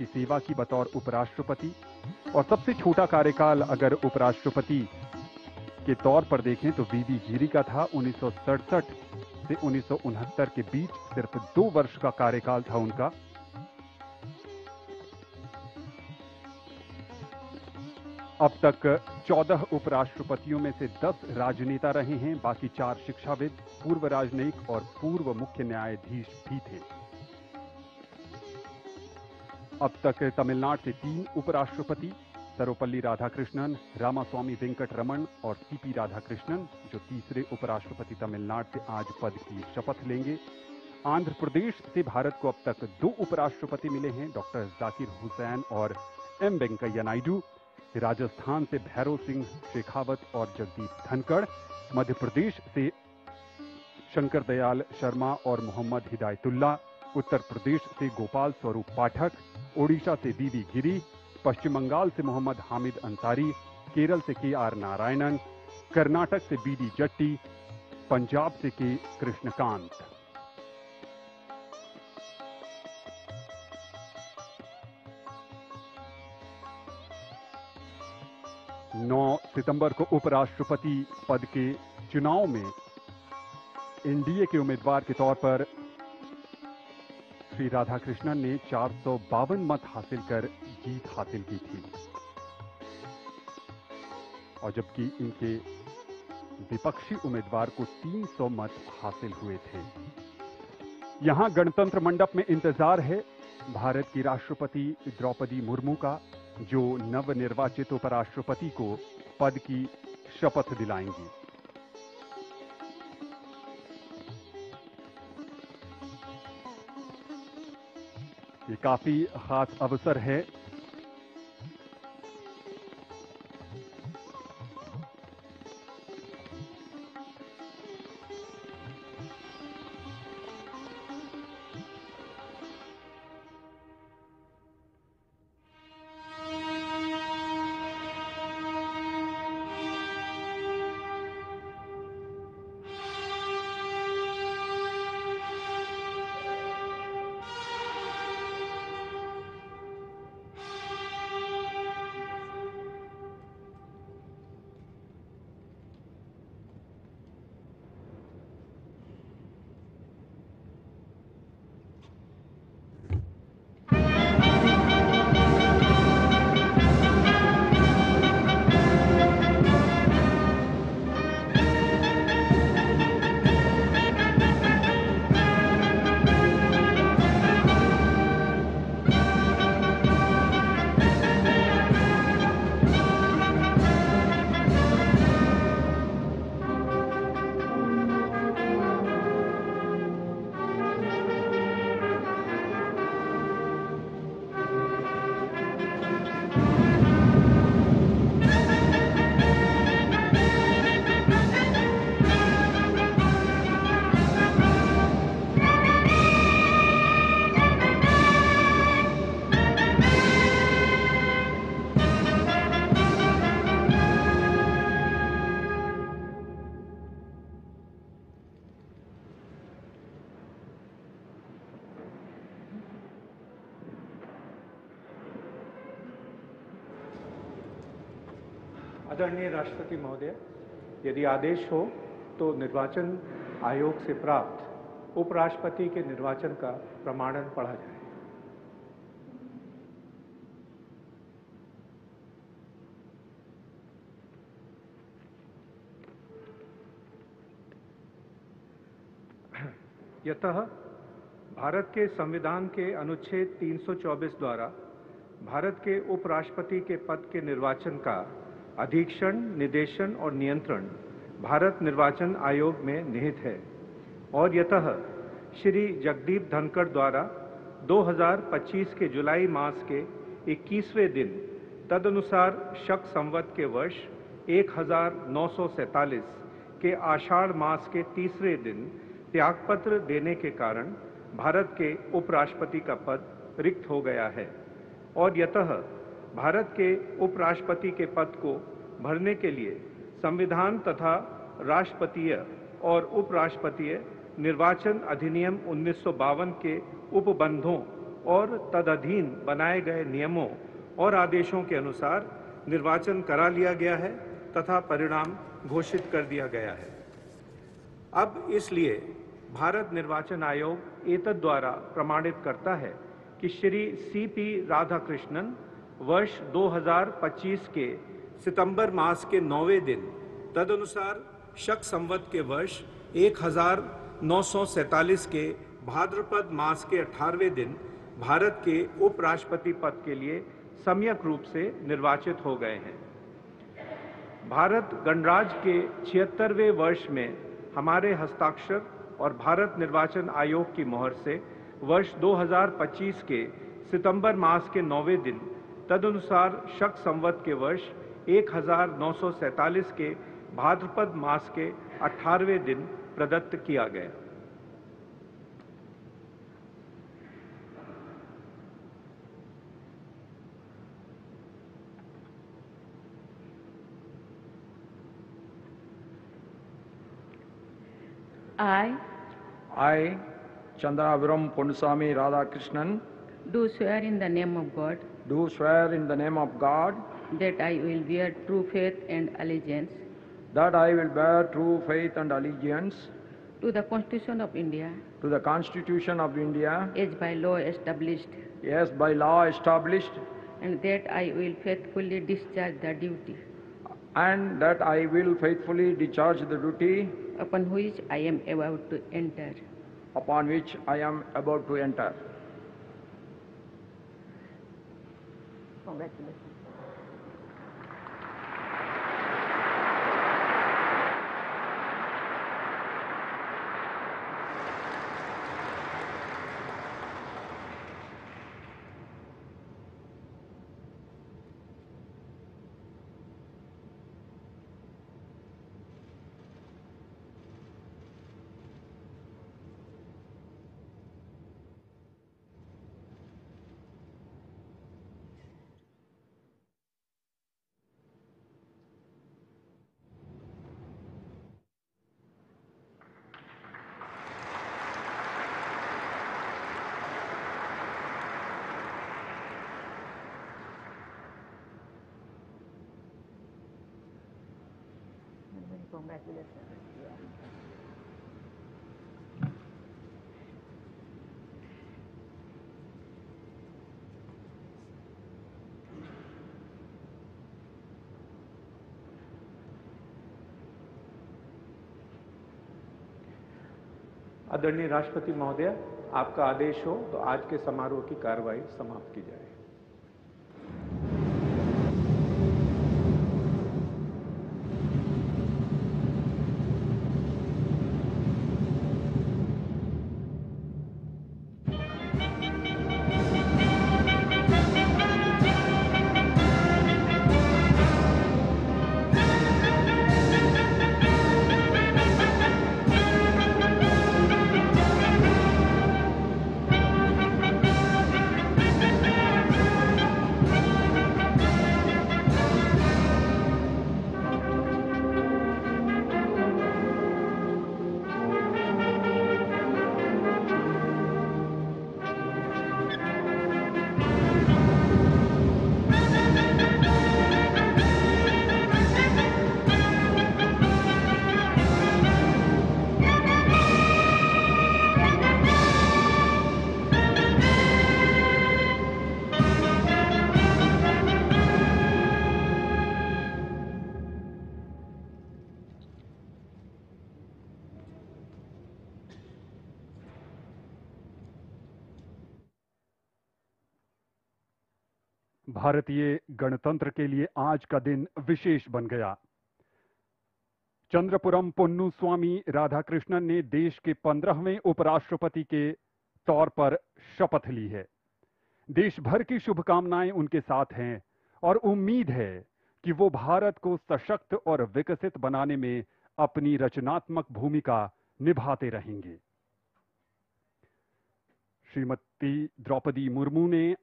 की सेवा की बतौर उपराष्ट्रपति। और सबसे छोटा कार्यकाल अगर उपराष्ट्रपति के तौर पर देखें तो वीवी गिरी का था। 1967 से 1969 के बीच सिर्फ 2 वर्ष का कार्यकाल था उनका। अब तक 14 उपराष्ट्रपतियों में से 10 राजनेता रहे हैं, बाकी 4 शिक्षाविद, पूर्व राजनयिक और पूर्व मुख्य न्यायाधीश भी थे। अब तक तमिलनाडु से 3 उपराष्ट्रपति, सर्वपल्ली राधाकृष्णन, रामास्वामी वेंकट रमन और सीपी राधाकृष्णन, जो तीसरे उपराष्ट्रपति तमिलनाडु से आज पद की शपथ लेंगे। आंध्र प्रदेश से भारत को अब तक 2 उपराष्ट्रपति मिले हैं, डॉक्टर जाकिर हुसैन और एम वेंकैया नायडू। राजस्थान से भैरव सिंह शेखावत और जगदीप धनखड़, मध्य प्रदेश से शंकर दयाल शर्मा और मोहम्मद हिदायतुल्ला, उत्तर प्रदेश से गोपाल स्वरूप पाठक, ओडिशा से वीवी गिरी, पश्चिम बंगाल से मोहम्मद हामिद अंसारी, केरल से के.आर. नारायणन, कर्नाटक से बी.डी. जट्टी, पंजाब से के. कृष्णकांत। नौ सितंबर को उपराष्ट्रपति पद के चुनाव में एनडीए के उम्मीदवार के तौर पर श्री राधाकृष्णन ने 452 मत हासिल कर जीत हासिल की थी, और जबकि इनके विपक्षी उम्मीदवार को 300 मत हासिल हुए थे। यहां गणतंत्र मंडप में इंतजार है भारत की राष्ट्रपति द्रौपदी मुर्मू का, जो नवनिर्वाचित उपराष्ट्रपति को पद की शपथ दिलाएंगी। ये काफी खास अवसर है। आदरणीय राष्ट्रपति महोदय, यदि आदेश हो तो निर्वाचन आयोग से प्राप्त उपराष्ट्रपति के निर्वाचन का प्रमाणन पढ़ा जाए। यतः भारत के संविधान के अनुच्छेद 324 द्वारा भारत के उपराष्ट्रपति के पद के निर्वाचन का अधीक्षण, निर्देशन और नियंत्रण भारत निर्वाचन आयोग में निहित है, और यतः श्री जगदीप धनखड़ द्वारा 2025 के जुलाई मास के 21वें दिन तदनुसार शक संवत के वर्ष 1947 के आषाढ़ मास के तीसरे दिन त्यागपत्र देने के कारण भारत के उपराष्ट्रपति का पद रिक्त हो गया है, और यतः भारत के उपराष्ट्रपति के पद को भरने के लिए संविधान तथा राष्ट्रपतीय और उपराष्ट्रपतीय निर्वाचन अधिनियम 1952 के उपबंधों और तदधीन बनाए गए नियमों और आदेशों के अनुसार निर्वाचन करा लिया गया है तथा परिणाम घोषित कर दिया गया है। अब इसलिए भारत निर्वाचन आयोग एतद द्वारा प्रमाणित करता है कि श्री सीपी राधाकृष्णन वर्ष 2025 के सितंबर मास के 9वें दिन तदनुसार शक संवत के वर्ष 1947 के भाद्रपद मास के 18वें दिन भारत के उपराष्ट्रपति पद के लिए सम्यक रूप से निर्वाचित हो गए हैं। भारत गणराज्य के 76वें वर्ष में हमारे हस्ताक्षर और भारत निर्वाचन आयोग की मोहर से वर्ष 2025 के सितंबर मास के 9वें दिन तदनुसार शक संवत के वर्ष 1947 के भाद्रपद मास के 18वें दिन प्रदत्त किया गया। I, Chandraviram Ponnusamy Radhakrishnan, do swear in the name of God do swear in the name of God that I will bear true faith and allegiance that I will bear true faith and allegiance to the Constitution of India to the Constitution of India as by law established, as by law established, and that I will faithfully discharge the duty and that I will faithfully discharge the duty upon which I am about to enter. upon which I am about to enter. Congratulations. Congratulations. आदरणीय राष्ट्रपति महोदय, आपका आदेश हो तो आज के समारोह की कार्रवाई समाप्त की जाए। भारतीय गणतंत्र के लिए आज का दिन विशेष बन गया। चंद्रपुरम पोन्नुस्वामी राधाकृष्णन ने देश के 15वें उपराष्ट्रपति के तौर पर शपथ ली है। देश भर की शुभकामनाएं उनके साथ हैं और उम्मीद है कि वो भारत को सशक्त और विकसित बनाने में अपनी रचनात्मक भूमिका निभाते रहेंगे। श्रीमती द्रौपदी मुर्मू ने